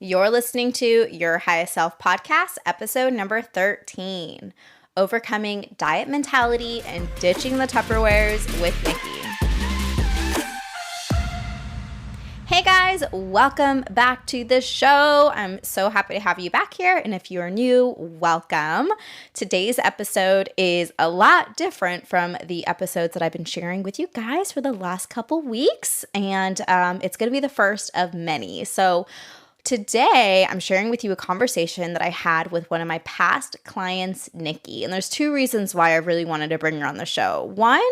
You're listening to Your Highest Self podcast, episode number 13, Overcoming Diet Mentality and Ditching the Tupperwares with Nikki. Hey guys, welcome back to the show. I'm so happy to have you back here. And if you are new, welcome. Today's episode is a lot different from the episodes that I've been sharing with you guys for the last couple weeks. And it's going to be the first of many. So today, I'm sharing with you a conversation that I had with one of my past clients, Nikki. And there's two reasons why I really wanted to bring her on the show. One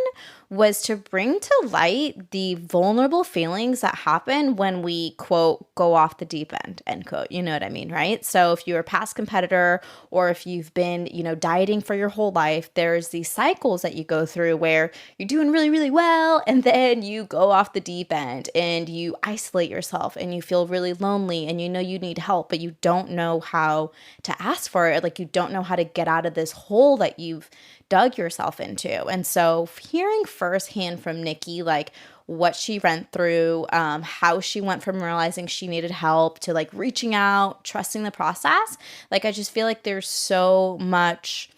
was to bring to light the vulnerable feelings that happen when we, quote, go off the deep end, end quote. You know what I mean, right? So if you're a past competitor or if you've been, dieting for your whole life, there's these cycles that you go through where you're doing really, really well, and then you go off the deep end and you isolate yourself and you feel really lonely and you know you need help, but you don't know how to ask for it. Like you don't know how to get out of this hole that you've dug yourself into. And so hearing firsthand from Nikki, like what she went through, how she went from realizing she needed help to like reaching out, trusting the process, like I just feel like there's so much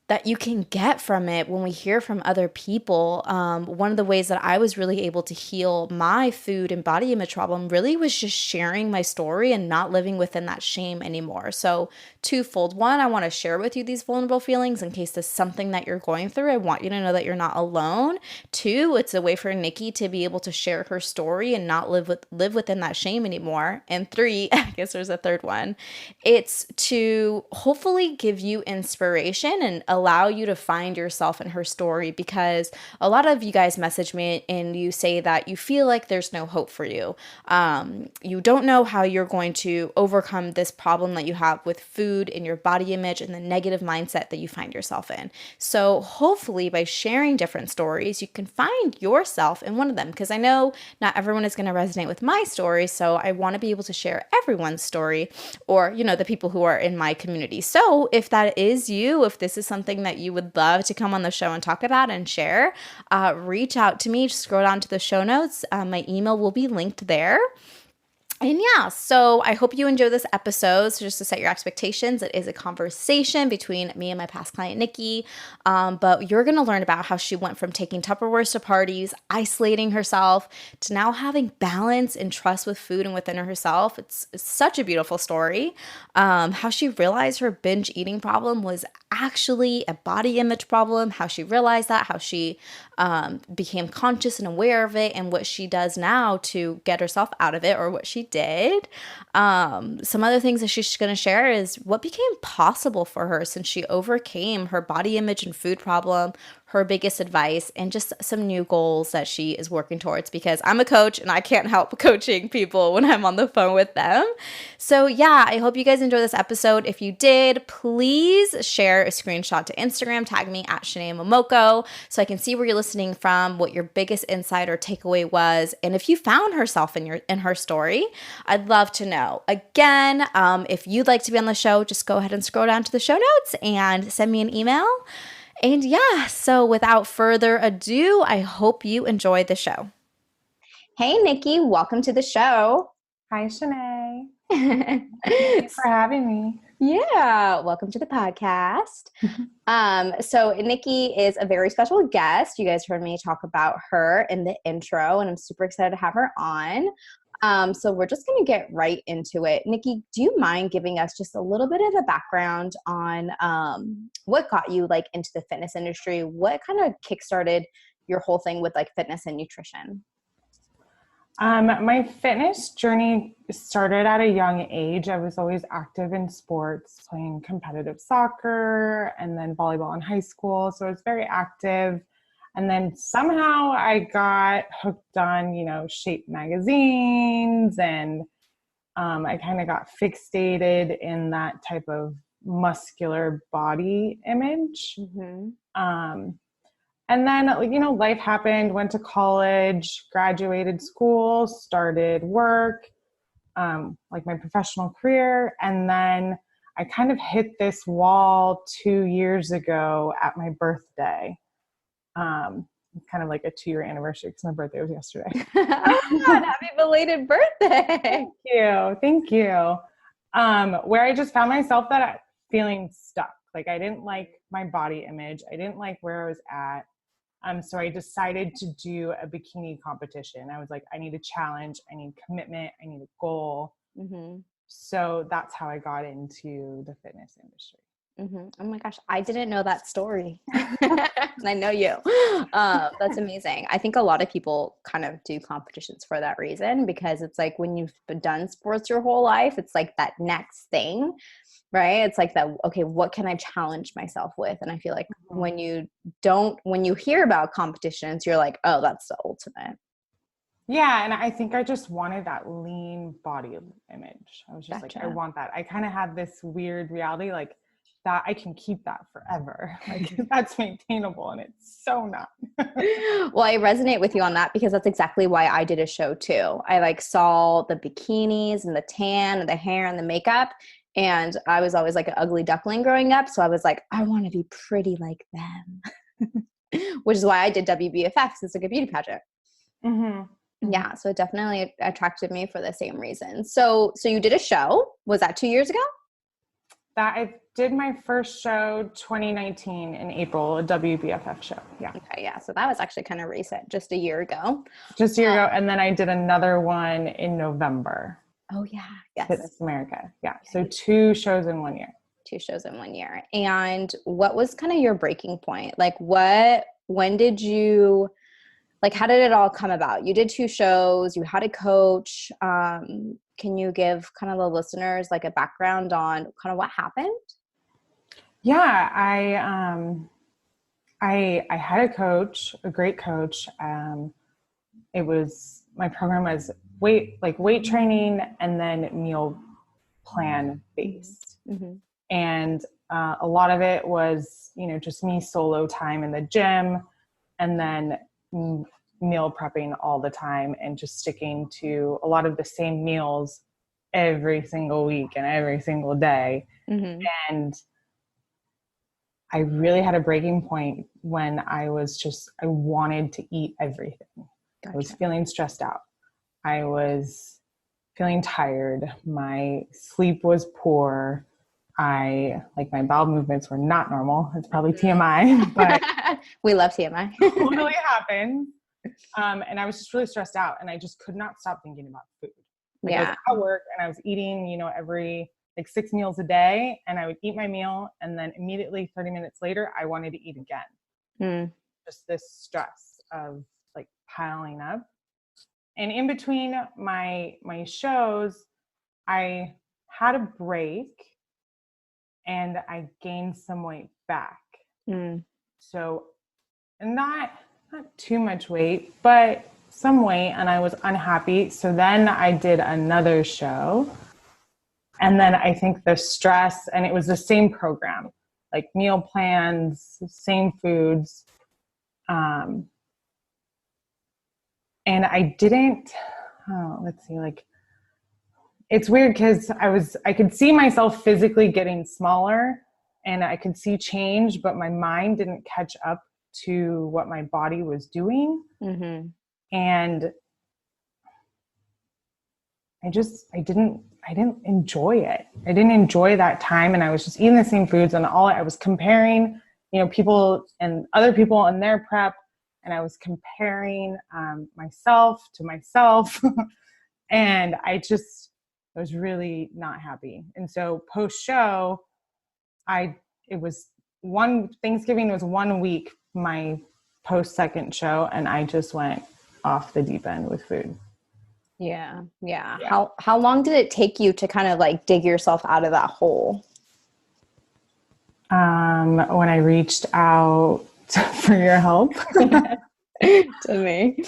that you can get from it when we hear from other people. One of the ways that I was really able to heal my food and body image problem really was just sharing my story and not living within that shame anymore. So twofold. One, I want to share with you these vulnerable feelings in case there's something that you're going through. I want you to know that you're not alone. Two, it's a way for Nikki to be able to share her story and not live within that shame anymore. And three, I guess there's a third one. It's to hopefully give you inspiration and allow you to find yourself in her story, because a lot of you guys message me and you say that you feel like there's no hope for you. You don't know how you're going to overcome this problem that you have with food and your body image and the negative mindset that you find yourself in. So hopefully by sharing different stories, you can find yourself in one of them, because I know not everyone is going to resonate with my story. So I want to be able to share everyone's story, or, the people who are in my community. So if that is you, if this is something that you would love to come on the show and talk about and share, reach out to me. Just scroll down to the show notes. My email will be linked there. And yeah, so I hope you enjoy this episode. So just to set your expectations, it is a conversation between me and my past client, Nikki. But you're going to learn about how she went from taking Tupperwares to parties, isolating herself, to now having balance and trust with food and within herself. It's such a beautiful story. How she realized her binge eating problem was actually a body image problem, how she realized that, how she became conscious and aware of it, and what she does now to get herself out of it, or what she did. Some other things that she's going to share is what became possible for her since she overcame her body image and food problem, her biggest advice, and just some new goals that she is working towards, because I'm a coach and I can't help coaching people when I'm on the phone with them. So yeah, I hope you guys enjoy this episode. If you did, please share a screenshot to Instagram, tag me at Shanae Momoko, so I can see where you're listening from, what your biggest insight or takeaway was, and if you found herself in her story, I'd love to know. Again, if you'd like to be on the show, just go ahead and scroll down to the show notes and send me an email. And yeah, so without further ado, I hope you enjoyed the show. Hey, Nikki, welcome to the show. Hi, Shanae. Thanks for having me. Yeah, welcome to the podcast. So Nikki is a very special guest. You guys heard me talk about her in the intro, and I'm super excited to have her on. So we're just going to get right into it. Nikki, do you mind giving us just a little bit of a background on what got you like into the fitness industry? What kind of kickstarted your whole thing with like fitness and nutrition? My fitness journey started at a young age. I was always active in sports, playing competitive soccer and then volleyball in high school. So I was very active. And then somehow I got hooked on, Shape magazines, and I kind of got fixated in that type of muscular body image. Mm-hmm. And then, life happened, went to college, graduated school, started work, like my professional career. And then I kind of hit this wall 2 years ago at my birthday. It's kind of like a 2-year anniversary because my birthday was yesterday. Oh my God, happy belated birthday. Thank you. Thank you. Where I just found myself feeling stuck. Like I didn't like my body image. I didn't like where I was at. So I decided to do a bikini competition. I was like, I need a challenge. I need commitment. I need a goal. Mm-hmm. So that's how I got into the fitness industry. Mm-hmm. Oh my gosh, I didn't know that story. And I know you. That's amazing. I think a lot of people kind of do competitions for that reason, because it's like when you've done sports your whole life, it's like that next thing, right? It's like that, okay, what can I challenge myself with? And I feel like when you hear about competitions, you're like, oh, that's the ultimate. Yeah. And I think I just wanted that lean body image. I was just like, I want that. I kind of had this weird reality, like that I can keep that forever. Like that's maintainable, and it's so not. Well, I resonate with you on that, because that's exactly why I did a show too. I like saw the bikinis and the tan and the hair and the makeup. And I was always like an ugly duckling growing up. So I was like, I want to be pretty like them, which is why I did WBFF. It's like a beauty pageant. Mm-hmm. Yeah. So it definitely attracted me for the same reason. So you did a show. Was that 2 years ago? That I did my first show 2019 in April, a WBFF show. Yeah. Okay. Yeah. So that was actually kind of recent, just a year ago. Just a year ago. And then I did another one in November. Oh yeah. Yes. Fitness America. Yeah. So 2 shows in 1 year. 2 shows in 1 year. And what was kind of your breaking point? Like when did you, like, how did it all come about? You did 2 shows, you had a coach. Can you give kind of the listeners like a background on kind of what happened? Yeah, I had a coach, a great coach. It was, my program was weight training and then meal plan based. Mm-hmm. And a lot of it was, just me solo time in the gym, and then meal prepping all the time and just sticking to a lot of the same meals every single week and every single day. Mm-hmm. And I really had a breaking point when I wanted to eat everything. Gotcha. I was feeling stressed out. I was feeling tired. My sleep was poor. My bowel movements were not normal. It's probably TMI, but we love TMI. totally happened. And I was just really stressed out, and I just could not stop thinking about food. I was at work and I was eating, every 6 meals a day, and I would eat my meal, and then immediately 30 minutes later, I wanted to eat again. Just this stress of piling up. And in between my shows, I had a break and I gained some weight back. So not too much weight, but some weight, and I was unhappy. So then I did another show. And then I think the stress, and it was the same program, like meal plans, same foods. And I didn't, it's weird because I could see myself physically getting smaller and I could see change, but my mind didn't catch up to what my body was doing. Mm-hmm. And I didn't enjoy it. I didn't enjoy that time. And I was just eating the same foods, and I was comparing, people and other people in their prep. And I was comparing myself to myself. And I was really not happy. And so post show, Thanksgiving was 1 week, my post second show. And I just went off the deep end with food. Yeah. How long did it take you to kind of dig yourself out of that hole? When I reached out for your help to me.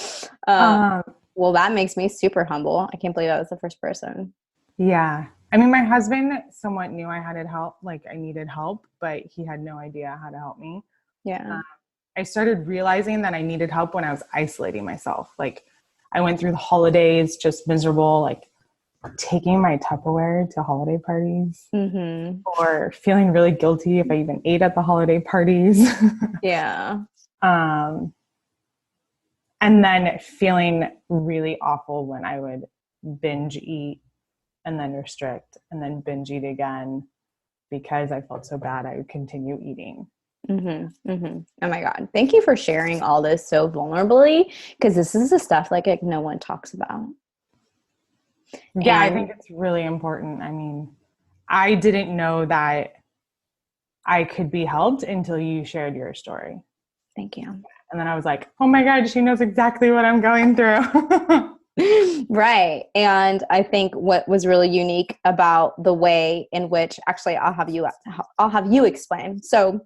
Well, that makes me super humble. I can't believe I was the first person. Yeah. I mean, my husband somewhat knew I had help, I needed help, but he had no idea how to help me. Yeah. I started realizing that I needed help when I was isolating myself. I went through the holidays just miserable, taking my Tupperware to holiday parties, mm-hmm. or feeling really guilty if I even ate at the holiday parties. Yeah. And then feeling really awful when I would binge eat and then restrict and then binge eat again because I felt so bad I would continue eating. Mm-hmm, mm-hmm. Oh my God. Thank you for sharing all this so vulnerably, because this is the stuff like no one talks about. Yeah, I think it's really important. I mean, I didn't know that I could be helped until you shared your story. Thank you. And then I was like, oh my God, she knows exactly what I'm going through. Right. And I think what was really unique about the way in which, actually, I'll have you explain. So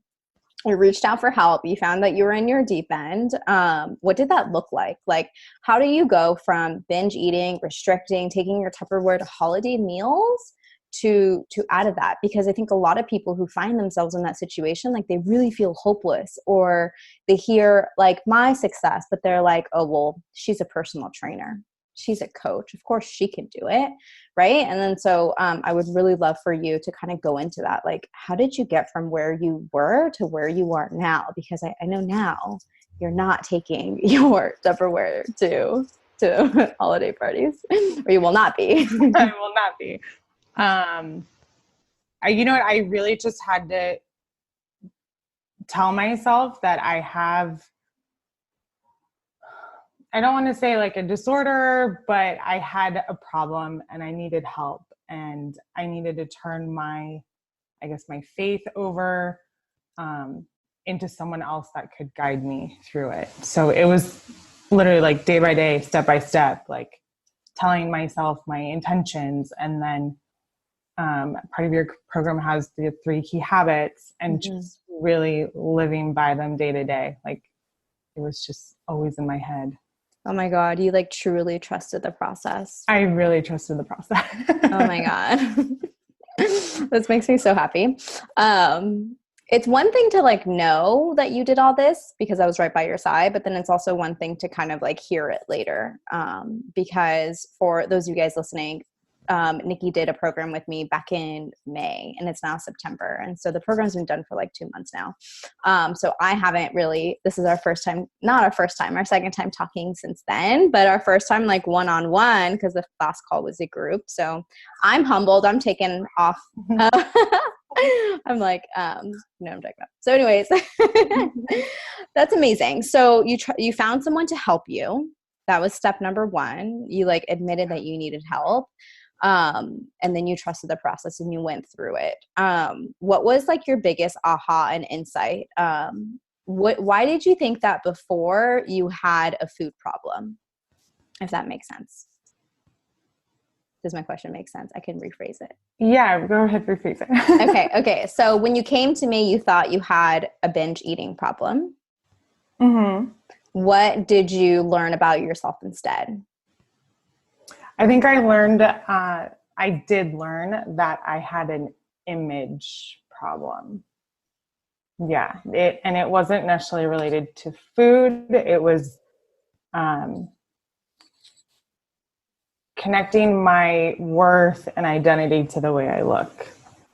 you reached out for help. You found that you were in your deep end. What did that look like? Like, how do you go from binge eating, restricting, taking your Tupperware to holiday meals to out of that? Because I think a lot of people who find themselves in that situation, like they really feel hopeless, or they hear like my success, but they're like, oh, well, she's a personal trainer. She's a coach. Of course she can do it. Right. And then so I would really love for you to kind of go into that. Like, how did you get from where you were to where you are now? Because I know now you're not taking your Tupperware to holiday parties, or you will not be. I will not be. You know what? I really just had to tell myself that I don't want to say like a disorder, but I had a problem and I needed help, and I needed to turn my faith over into someone else that could guide me through it. So it was literally like day by day, step by step, like telling myself my intentions. And then part of your program has the 3 key habits, and just really living by them day to day. Like it was just always in my head. Oh my God, you like truly trusted the process. I really trusted the process. Oh my God. This makes me so happy. It's one thing to like know that you did all this because I was right by your side, but then it's also one thing to kind of like hear it later. Because for those of you guys listening, Nikki did a program with me back in May, and it's now September. And so the program's been done for like 2 months now. So I haven't really, this is our first time, not our first time, our second time talking since then, but our first time like one-on-one, because the last call was a group. So I'm humbled. I'm taken off. I'm like, no, I'm talking about. So anyways, that's amazing. So you found someone to help you. That was step number 1. You like admitted that you needed help. And then you trusted the process and you went through it. What was like your biggest aha and insight? Why did you think that before you had a food problem? If that makes sense. Does my question make sense? I can rephrase it. Yeah, go ahead, rephrase it. Okay. So when you came to me, you thought you had a binge eating problem. Mm-hmm. What did you learn about yourself instead? I think I did learn that I had an image problem. Yeah, it wasn't necessarily related to food. It was connecting my worth and identity to the way I look.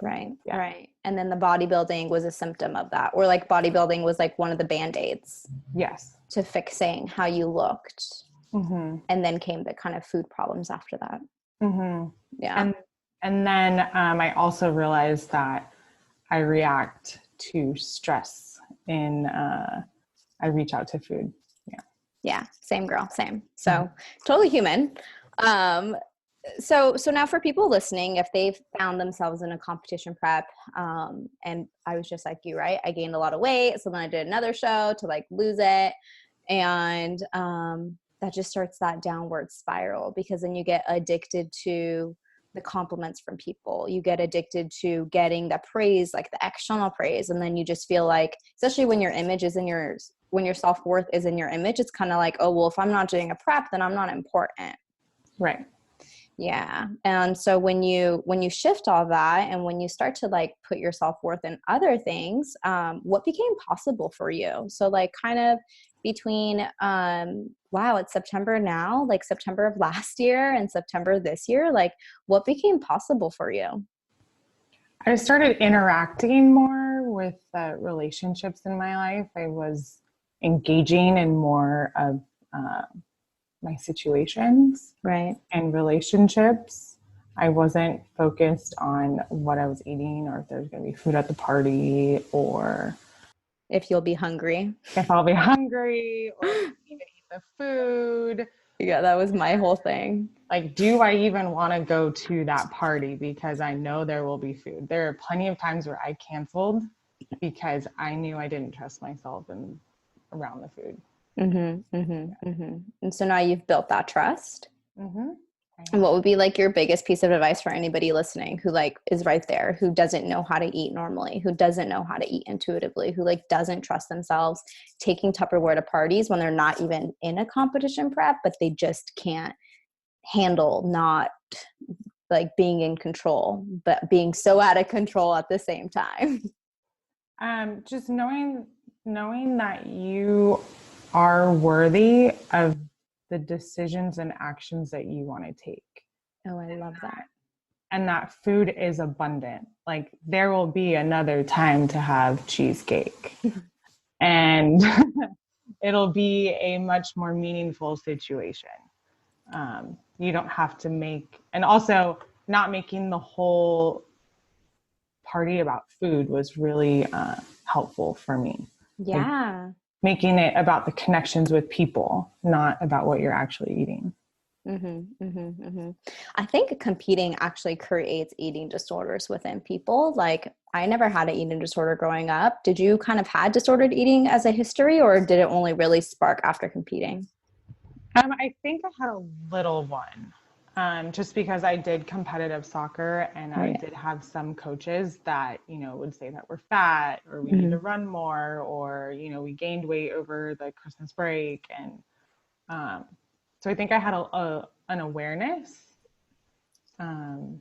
Right, yeah. Right. And then the bodybuilding was a symptom of that, or like bodybuilding was like one of the Band-Aids. Yes. To fixing how you looked. Mm-hmm. And then came the kind of food problems after that. Mm-hmm. Yeah. And then I also realized that I react to stress in I reach out to food. Yeah. Yeah. Same girl. Same. So totally human. So now for people listening, if they've found themselves in a competition prep, and I was just like you, right? I gained a lot of weight. So then I did another show to like lose it. And, that just starts that downward spiral, because then you get addicted to the compliments from people. You get addicted to getting the praise, like the external praise. And then you just feel like, especially when your image is when your self-worth is in your image, it's kind of like, oh, well, if I'm not doing a prep, then I'm not important. Right. Yeah. And so when you shift all that, and when you start to like put your self-worth in other things, what became possible for you? So like kind of between, wow, it's September now, like September of last year and September this year, like what became possible for you? I started interacting more with relationships in my life. I was engaging in more of my situations Right. and relationships. I wasn't focused on what I was eating or if there's going to be food at the party or If you'll be hungry. if I'll be hungry or if I can even eat the food. Yeah, that was my whole thing. Like, do I even want to go to that party because I know there will be food? There are plenty of times where I canceled because I knew I didn't trust myself and around the food. And so now you've built that trust. Mm-hmm. And what would be like your biggest piece of advice for anybody listening who like is right there, who doesn't know how to eat normally, who doesn't know how to eat intuitively, who like doesn't trust themselves, taking Tupperware to parties when they're not even in a competition prep, but they just can't handle not like being in control, but being so out of control at the same time? Just knowing that you are worthy of the decisions and actions that you want to take. Oh, I love that. And that food is abundant. Like there will be another time to have cheesecake and it'll be a much more meaningful situation. You don't have to make, and also not making the whole party about food was really helpful for me. Yeah. Like, making it about the connections with people, not about what you're actually eating. I think competing actually creates eating disorders within people. Like I never had an eating disorder growing up. Did you kind of had disordered eating as a history, or did it only really spark after competing? I think I had a little one, just because I did competitive soccer and I did have some coaches that, would say that we're fat or we need to run more or, we gained weight over the Christmas break. And so I think I had an awareness. But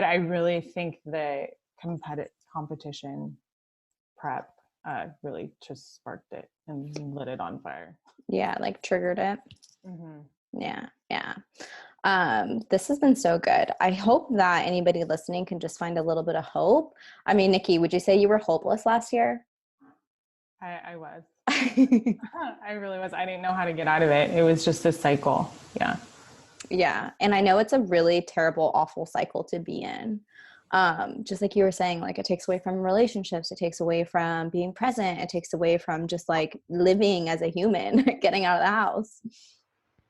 I really think the competition prep really just sparked it and lit it on fire. Yeah, like triggered it. Mm-hmm. Yeah. This has been so good. I hope that anybody listening can just find a little bit of hope. I mean, Nikki, would you say you were hopeless last year? I was. I really was. I didn't know how to get out of it. It was just a cycle. Yeah. Yeah. And I know it's a really terrible, awful cycle to be in. Just like you were saying, like it takes away from relationships, it takes away from being present, it takes away from just like living as a human, getting out of the house.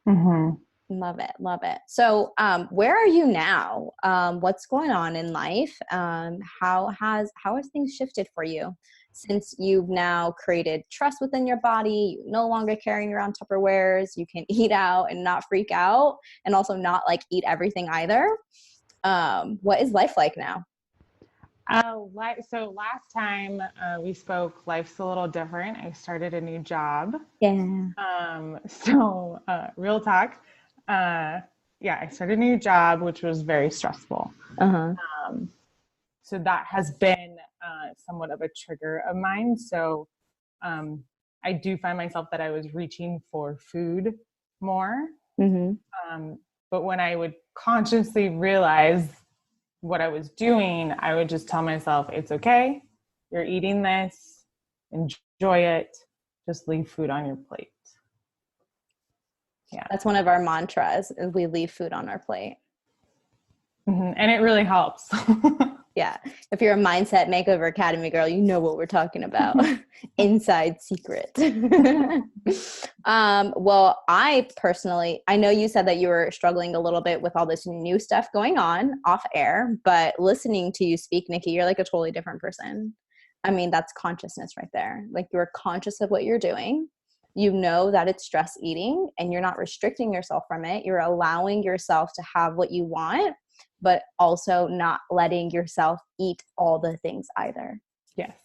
Mm-hmm. Love it. Love it. So, where are you now? What's going on in life? How has things shifted for you since you've now created trust within your body? You're no longer carrying around Tupperwares. You can eat out and not freak out, and also not like eat everything either. What is life like now? So last time we spoke, life's a little different. I started a new job. Yeah. Real talk. Yeah, I started a new job, which was very stressful. So that has been somewhat of a trigger of mine. So I do find myself that I was reaching for food more. But when I would consciously realize what I was doing, I would just tell myself, it's okay. You're eating this. Enjoy it. Just leave food on your plate. Yeah. That's one of our mantras is we leave food on our plate. And it really helps. Yeah. If you're a Mindset Makeover Academy girl, you know what we're talking about. Inside secret. Well, I know you said that you were struggling a little bit with all this new stuff going on off air, but listening to you speak, Nikki, you're like a totally different person. I mean, that's consciousness right there. Like you're conscious of what you're doing. You know that it's stress eating and you're not restricting yourself from it. You're allowing yourself to have what you want, but also not letting yourself eat all the things either. Yes.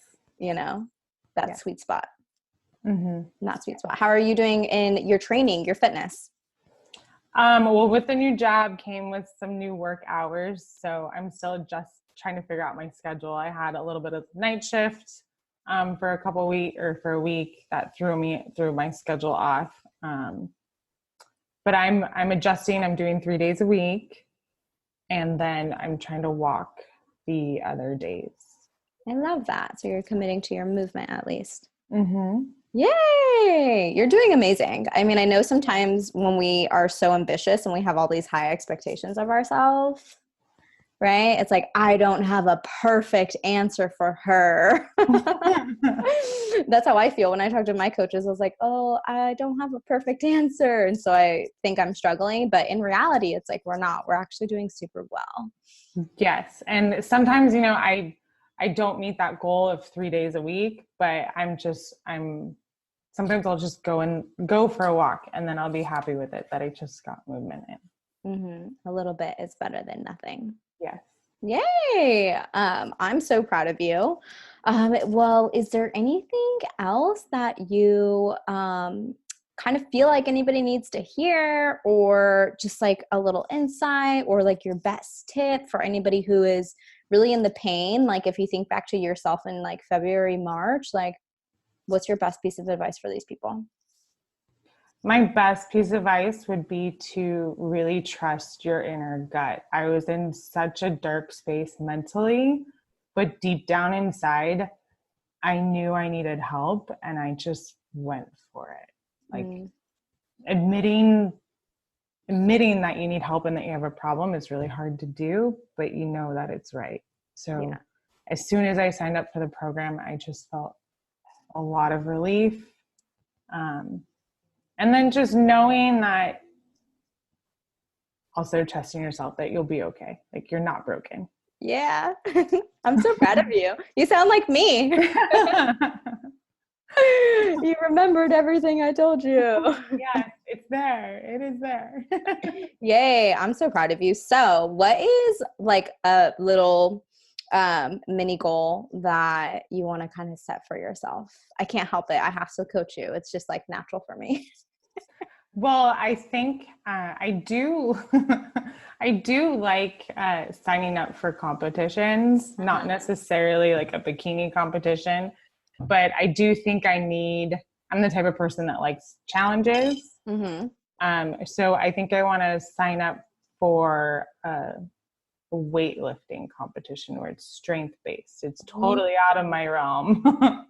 That's sweet spot. Not sweet spot. How are you doing in your training, your fitness? Well, with the new job came with some new work hours. So I'm still just trying to figure out my schedule. I had a little bit of night shift for a week that threw my schedule off. But I'm adjusting. I'm doing 3 days a week. And then I'm trying to walk the other days. I love that. So you're committing to your movement at least. Yay! You're doing amazing. I mean, I know sometimes when we are so ambitious and we have all these high expectations of ourselves, right? It's like, I don't have a perfect answer for her. That's how I feel when I talk to my coaches. I was like, oh, I don't have a perfect answer. And so I think I'm struggling. But in reality, it's like, we're not. We're actually doing super well. Yes. And sometimes, I don't meet that goal of 3 days a week, but sometimes I'll just go for a walk and then I'll be happy with it that I just got movement in. Mm-hmm. A little bit is better than nothing. Yes. Yay! I'm so proud of you. Well, is there anything else that you kind of feel like anybody needs to hear, or just like a little insight, or like your best tip for anybody who is really in the pain? Like if you think back to yourself in like February, March, like what's your best piece of advice for these people? My best piece of advice would be to really trust your inner gut. I was in such a dark space mentally, but deep down inside, I knew I needed help and I just went for it. Like admitting that you need help and that you have a problem is really hard to do, but you know that it's right. So as soon as I signed up for the program, I just felt a lot of relief. And then just knowing that, also trusting yourself that you'll be okay. Like you're not broken. Yeah. I'm so proud of you. You sound like me. You remembered everything I told you. Yes, it's there. It is there. Yay. I'm so proud of you. So what is like a little mini goal that you want to kind of set for yourself? I can't help it. I have to coach you. It's just like natural for me. Well, I think I do. I do like signing up for competitions, not necessarily like a bikini competition, but I do think I'm the type of person that likes challenges. So I think I want to sign up for a weightlifting competition where it's strength-based. It's totally out of my realm.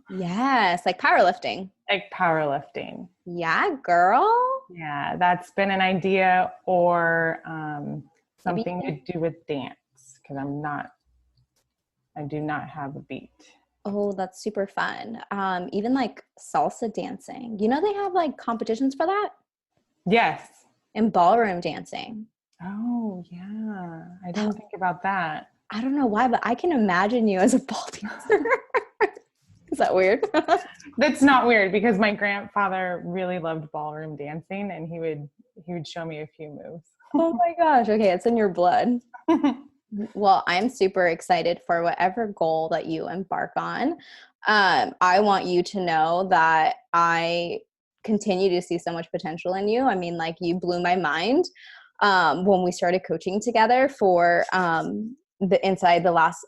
Yes, like powerlifting. Like powerlifting. Yeah, girl. Yeah, that's been an idea, or something to do with dance, because I do not have a beat. Oh, that's super fun. Even like salsa dancing. You know, they have like competitions for that? Yes. And ballroom dancing. Oh, yeah. I didn't think about that. I don't know why, but I can imagine you as a ball dancer. Is that weird? That's not weird, because my grandfather really loved ballroom dancing and he would show me a few moves. Oh my gosh. Okay, it's in your blood. Well, I'm super excited for whatever goal that you embark on. I want you to know that I continue to see so much potential in you. I mean, like you blew my mind when we started coaching together for inside the last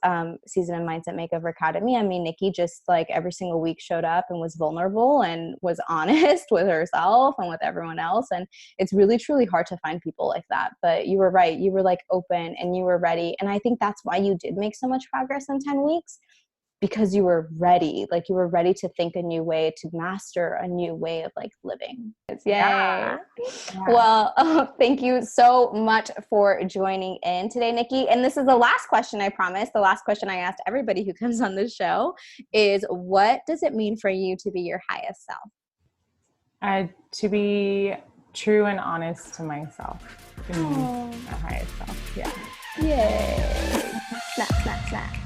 season of Mindset Makeover Academy. I mean, Nikki just like every single week showed up and was vulnerable and was honest with herself and with everyone else. And it's really, truly hard to find people like that. But you were right. You were like open and you were ready. And I think that's why you did make so much progress in 10 weeks, because you were ready. Like you were ready to think a new way, to master a new way of like living. Yay. Yeah. Well, thank you so much for joining in today, Nikki. And this is the last question, I promise. The last question I asked everybody who comes on this show is, what does it mean for you to be your highest self? To be true and honest to myself. To be my highest self. Yeah. Yay. Snap, snap, snap.